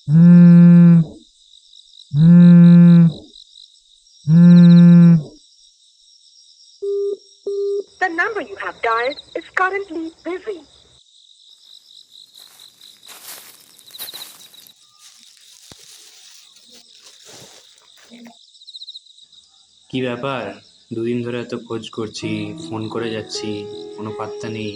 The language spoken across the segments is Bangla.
The number you have dialed is currently busy. কি ব্যাপার? দুদিন ধরে এত খোঁজ করছি, ফোন করে যাচ্ছি, কোনো পাত্তা নেই।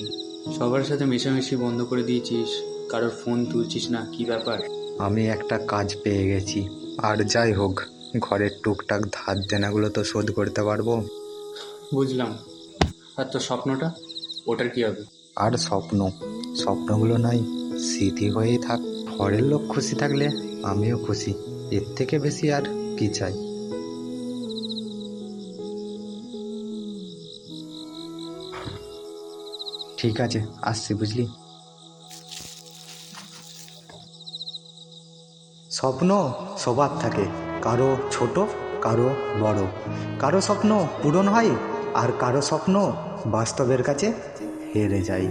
সবার সাথে মেশামেশি বন্ধ করে দিয়েছিস, কারোর ফোন তুলছিস না, কি ব্যাপার? আমি একটা কাজ পেয়ে গেছি, আর যাই হোক ঘরের টুকটাক ধার দেনাগুলো তো শোধ করতে পারবো। বুঝলাম। আর তোর স্বপ্নটা, ওটার কি হবে? আর স্বপ্নগুলো নাই স্মৃতি হয়েই থাক। ঘরের লোক খুশি থাকলে আমিও খুশি, এর থেকে বেশি আর কি চাই। ঠিক আছে, আসছি বুঝলি। স্বপ্ন সবার থাকে, কারো ছোট, কারো বড়। কারো স্বপ্ন পূরণ হয় আর কারো স্বপ্ন বাস্তবের কাছে হেরে যায়।